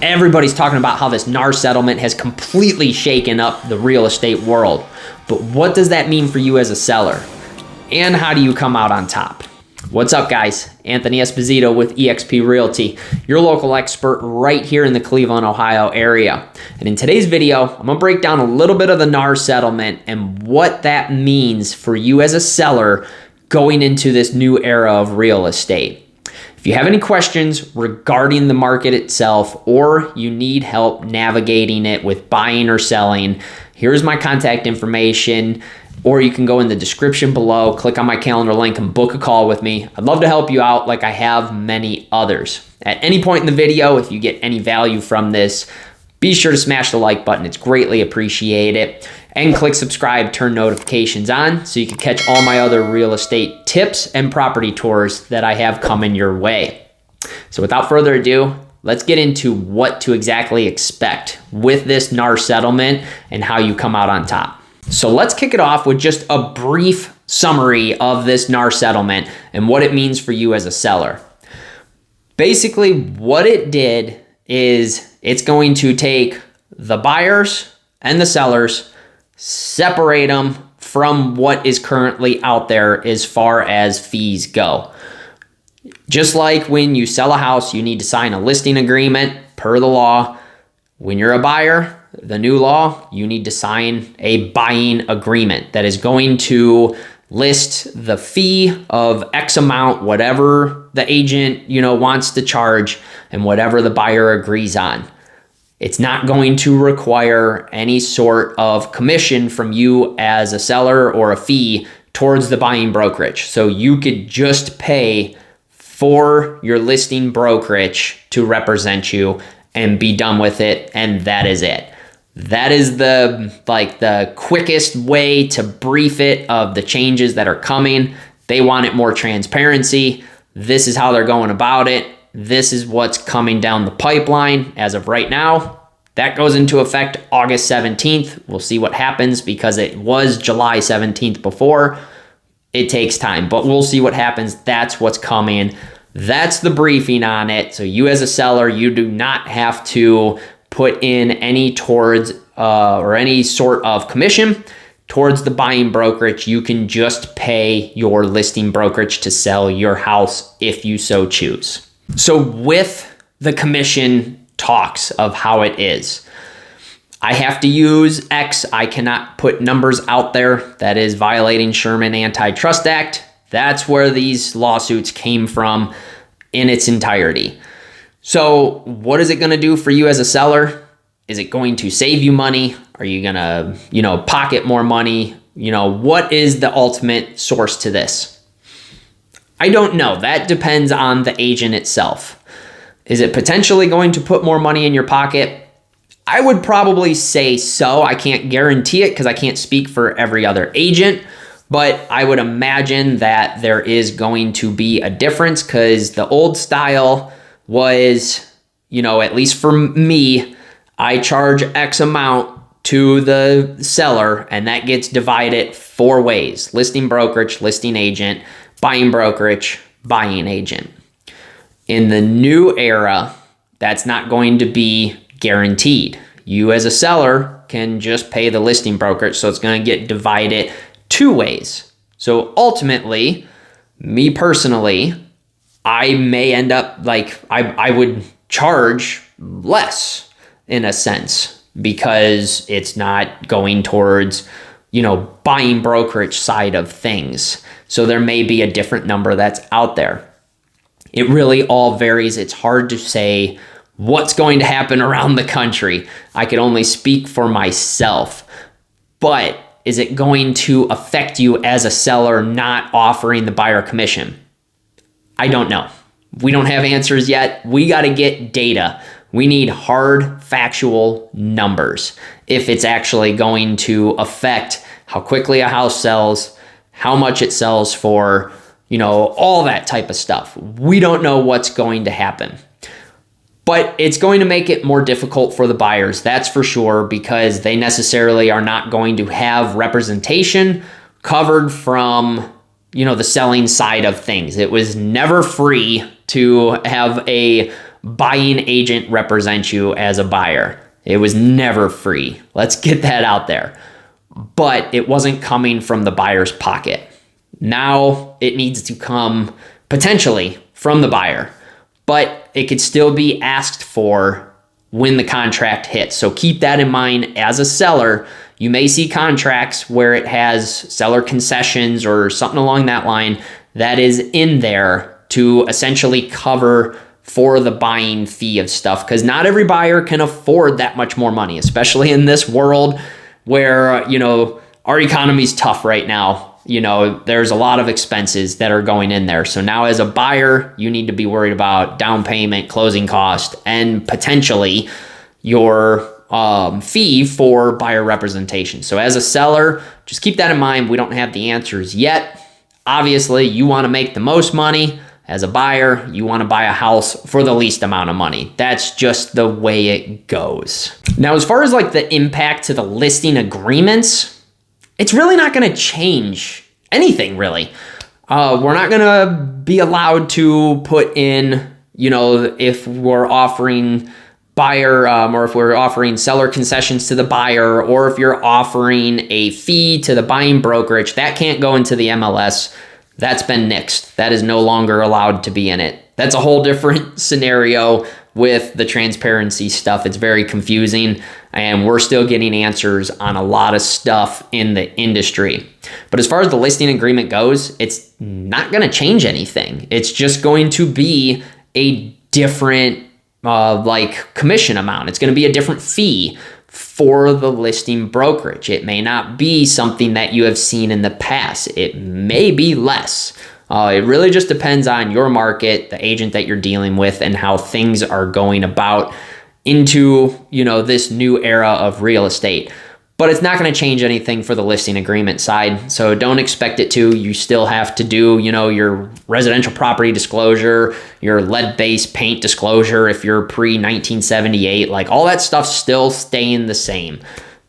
Everybody's talking about how this NAR settlement has completely shaken up the real estate world. But what does that mean for you as a seller? And how do you come out on top? What's up, guys? Anthony Esposito with eXp Realty, your local expert right here in the Cleveland, Ohio area. And in today's video, I'm gonna break down a little bit of the NAR settlement and what that means for you as a seller going into this new era of real estate. If you have any questions regarding the market itself, or you need help navigating it with buying or selling, here's my contact information, or you can go in the description below, click on my calendar link and book a call with me. I'd love to help you out like I have many others. At any point in the video, if you get any value from this, be sure to smash the like button. It's greatly appreciated. And click subscribe, turn notifications on so you can catch all my other real estate tips and property tours that I have coming your way. So without further ado, let's get into what to exactly expect with this NAR settlement and how you come out on top. So let's kick it off with just a brief summary of this NAR settlement and what it means for you as a seller. Basically, what it did is it's going to take the buyers and the sellers, separate them from what is currently out there as far as fees go. Just like when you sell a house, you need to sign a listing agreement per the law. When you're a buyer, the new law, you need to sign a buying agreement that is going to list the fee of X amount, whatever the agent, wants to charge and whatever the buyer agrees on. It's not going to require any sort of commission from you as a seller or a fee towards the buying brokerage. So you could just pay for your listing brokerage to represent you and be done with it, and that is it. That is the quickest way to brief it of the changes that are coming. They want it more transparency. This is how they're going about it. This is what's coming down the pipeline as of right now. That goes into effect August 17th. We'll see what happens because it was July 17th before. It takes time, but we'll see what happens. That's what's coming. That's the briefing on it. So you as a seller, you do not have to put in any towards or any sort of commission towards the buying brokerage. You can just pay your listing brokerage to sell your house if you so choose. So with the commission talks of how it is, I have to use X. I cannot put numbers out there. That is violating Sherman Antitrust Act. That's where these lawsuits came from in its entirety. So what is it going to do for you as a seller? Is it going to save you money? Are you going to, pocket more money? What is the ultimate source to this? I don't know. That depends on the agent itself. Is it potentially going to put more money in your pocket? I would probably say so. I can't guarantee it because I can't speak for every other agent, but I would imagine that there is going to be a difference because the old style was, at least for me, I charge X amount to the seller and that gets divided 4 ways: listing brokerage, listing agent, buying brokerage, buying agent. In the new era, that's not going to be guaranteed. You as a seller can just pay the listing brokerage, so it's going to get divided 2 ways. So ultimately, me personally, I may end up I would charge less in a sense because it's not going towards, buying brokerage side of things. So there may be a different number that's out there. It really all varies. It's hard to say what's going to happen around the country. I can only speak for myself. But is it going to affect you as a seller not offering the buyer commission? I don't know. We don't have answers yet. We got to get data. We need hard, factual numbers if it's actually going to affect how quickly a house sells, how much it sells for, all that type of stuff. We don't know what's going to happen. But it's going to make it more difficult for the buyers, that's for sure, because they necessarily are not going to have representation covered from, the selling side of things. It was never free to have a buying agent represent you as a buyer. It was never free. Let's get that out there. But it wasn't coming from the buyer's pocket. Now it needs to come potentially from the buyer, but it could still be asked for when the contract hits. So keep that in mind as a seller. You may see contracts where it has seller concessions or something along that line that is in there to essentially cover for the buying fee of stuff, because not every buyer can afford that much more money, especially in this world where, our economy's tough right now. There's a lot of expenses that are going in there. So now as a buyer, you need to be worried about down payment, closing cost, and potentially your fee for buyer representation. So as a seller, just keep that in mind. We don't have the answers yet. Obviously, you want to make the most money. As a buyer, you want to buy a house for the least amount of money. That's just the way it goes. Now, as far as like the impact to the listing agreements, it's really not going to change anything, really. We're not going to be allowed to put in, if we're offering buyer or if we're offering seller concessions to the buyer, or if you're offering a fee to the buying brokerage, that can't go into the MLS. That's been nixed. That is no longer allowed to be in it. That's a whole different scenario with the transparency stuff. It's very confusing, and we're still getting answers on a lot of stuff in the industry. But as far as the listing agreement goes, it's not going to change anything. It's just going to be a different commission amount. It's going to be a different fee for the listing brokerage. It may not be something that you have seen in the past. It may be less. It really just depends on your market, the agent that you're dealing with, and how things are going about into, this new era of real estate. But it's not going to change anything for the listing agreement side. So don't expect it to. You still have to do, your residential property disclosure, your lead-based paint disclosure if you're pre-1978. Like all that stuff's still staying the same.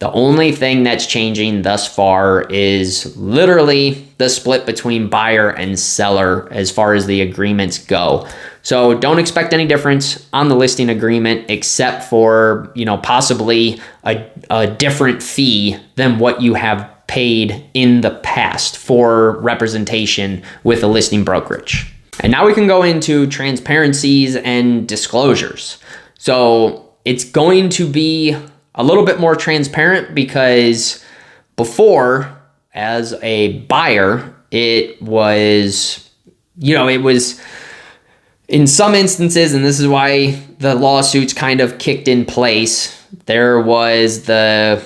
The only thing that's changing thus far is literally the split between buyer and seller as far as the agreements go. So don't expect any difference on the listing agreement except for, possibly a different fee than what you have paid in the past for representation with a listing brokerage. And now we can go into transparencies and disclosures. So it's going to be a little bit more transparent because before, as a buyer, it was in some instances, and this is why the lawsuits kind of kicked in place, there was the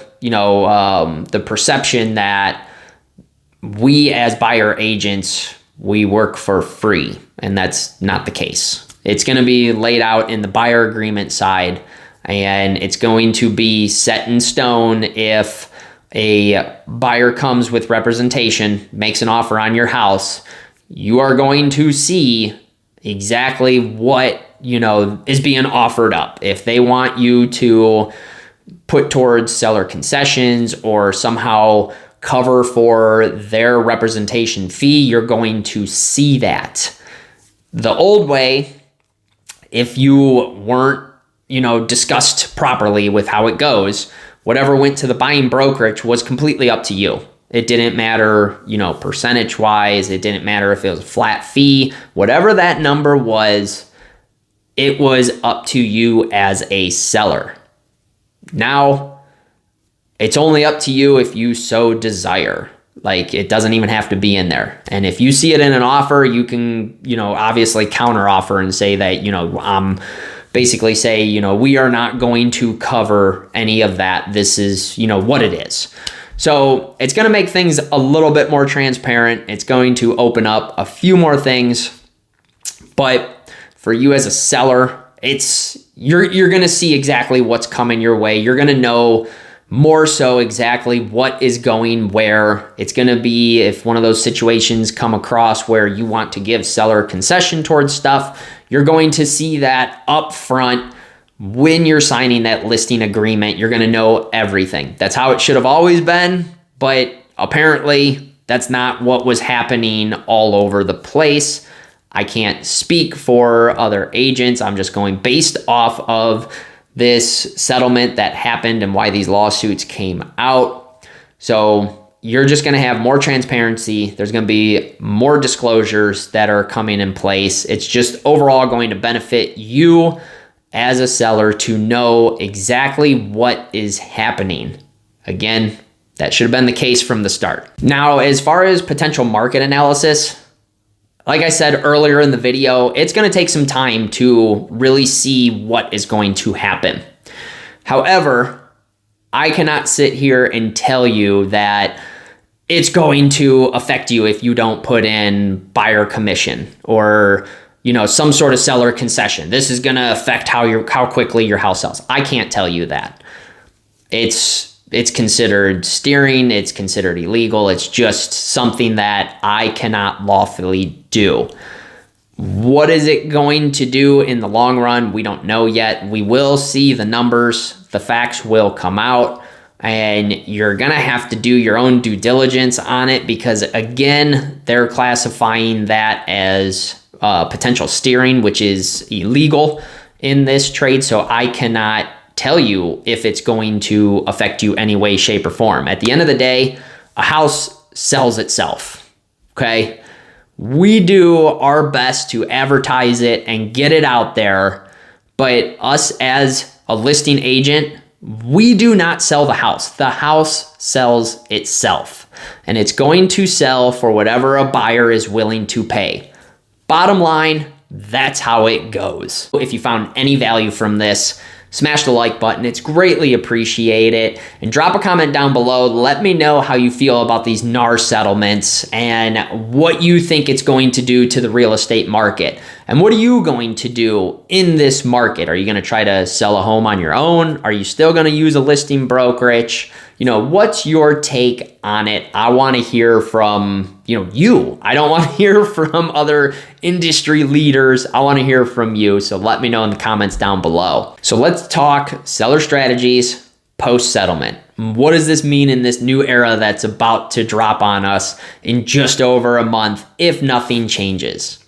perception that we as buyer agents, we work for free, and that's not the case. It's going to be laid out in the buyer agreement side, and it's going to be set in stone. If a buyer comes with representation, makes an offer on your house, you are going to see exactly what, is being offered up. If they want you to put towards seller concessions or somehow cover for their representation fee, you're going to see that. The old way, if you weren't, discussed properly with how it goes, whatever went to the buying brokerage was completely up to you. It didn't matter, percentage wise. It didn't matter if it was a flat fee, whatever that number was, it was up to you as a seller. Now it's only up to you if you so desire. Like, it doesn't even have to be in there. And if you see it in an offer, you can, obviously counter offer and say that, basically say, we are not going to cover any of that. This is, what it is. So it's going to make things a little bit more transparent. It's going to open up a few more things. But for you as a seller, you're going to see exactly what's coming your way. You're going to know more so exactly what is going where. It's going to be, if one of those situations come across where you want to give seller concession towards stuff, you're going to see that up front when you're signing that listing agreement. You're going to know everything. That's how it should have always been, but apparently that's not what was happening all over the place. I can't speak for other agents. I'm just going based off of this settlement that happened and why these lawsuits came out. So you're just going to have more transparency. There's going to be more disclosures that are coming in place. It's just overall going to benefit you as a seller to know exactly what is happening. Again, that should have been the case from the start. Now, as far as potential market analysis, like I said earlier in the video, it's going to take some time to really see what is going to happen. However, I cannot sit here and tell you that it's going to affect you if you don't put in buyer commission or, you know, some sort of seller concession. This is going to affect how quickly your house sells. I can't tell you that. It's considered steering, it's considered illegal. It's just something that I cannot lawfully do. What is it going to do in the long run? We don't know yet. We will see the numbers, the facts will come out, and you're gonna have to do your own due diligence on it because, again, they're classifying that as potential steering, which is illegal in this trade. So I cannot tell you if it's going to affect you any way, shape, or form. At the end of the day, a house sells itself, okay? We do our best to advertise it and get it out there, but us as a listing agent, we do not sell the house. The house sells itself, and it's going to sell for whatever a buyer is willing to pay. Bottom line, that's how it goes. If you found any value from this, smash the like button. It's greatly appreciated. And drop a comment down below. Let me know how you feel about these NAR settlements and what you think it's going to do to the real estate market. And what are you going to do in this market? Are you going to try to sell a home on your own? Are you still going to use a listing brokerage? You know, what's your take on it? I want to hear from, you. I don't want to hear from other industry leaders. I want to hear from you. So let me know in the comments down below. So let's talk seller strategies post-settlement. What does this mean in this new era that's about to drop on us in just over a month if nothing changes?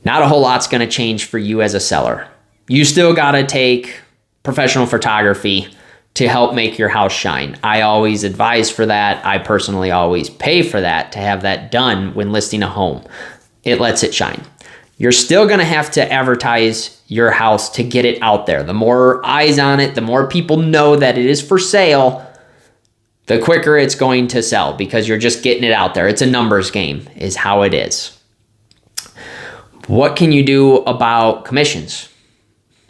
Not a whole lot's going to change for you as a seller. You still got to take professional photography to help make your house shine. I always advise for that. I personally always pay for that to have that done when listing a home. It lets it shine. You're still gonna have to advertise your house to get it out there. The more eyes on it, the more people know that it is for sale, the quicker it's going to sell because you're just getting it out there. It's a numbers game is how it is. What can you do about commissions?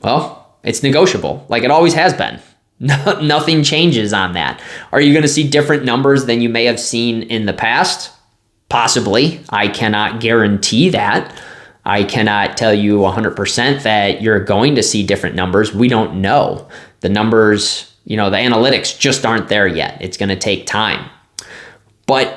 Well, it's negotiable like it always has been. Nothing changes on that. Are you going to see different numbers than you may have seen in the past? Possibly. I cannot guarantee that. I cannot tell you 100% that you're going to see different numbers. We don't know. The numbers, the analytics just aren't there yet. It's going to take time. But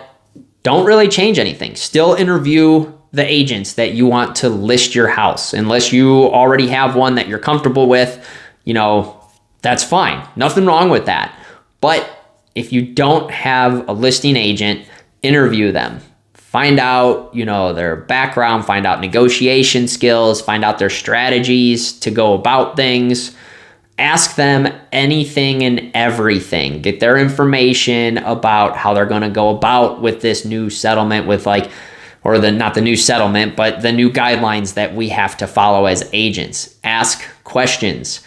don't really change anything. Still interview the agents that you want to list your house. Unless you already have one that you're comfortable with, that's fine. Nothing wrong with that. But if you don't have a listing agent, interview them. Find out, their background, find out negotiation skills, find out their strategies to go about things. Ask them anything and everything. Get their information about how they're going to go about with this new settlement not the new settlement, but the new guidelines that we have to follow as agents. Ask questions.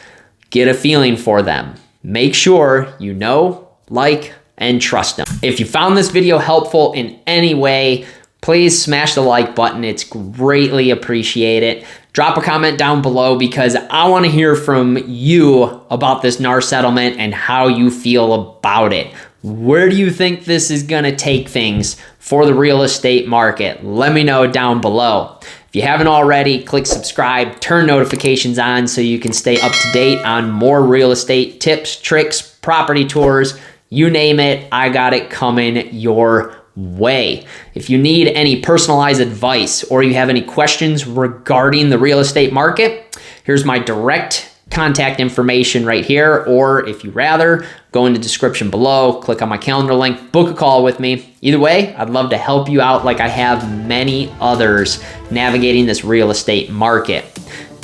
Get a feeling for them. Make sure you know, like, and trust them. If you found this video helpful in any way, please smash the like button. It's greatly appreciated. Drop a comment down below because I want to hear from you about this NAR settlement and how you feel about it. Where do you think this is going to take things for the real estate market? Let me know down below. If you haven't already, click subscribe, turn notifications on so you can stay up to date on more real estate tips, tricks, property tours, you name it, I got it coming your way. If you need any personalized advice or you have any questions regarding the real estate market, here's my direct contact information right here, or if you rather, go in the description below, click on my calendar link, book a call with me. Either way, I'd love to help you out like I have many others navigating this real estate market.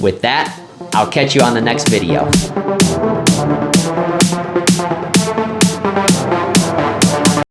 With that, I'll catch you on the next video.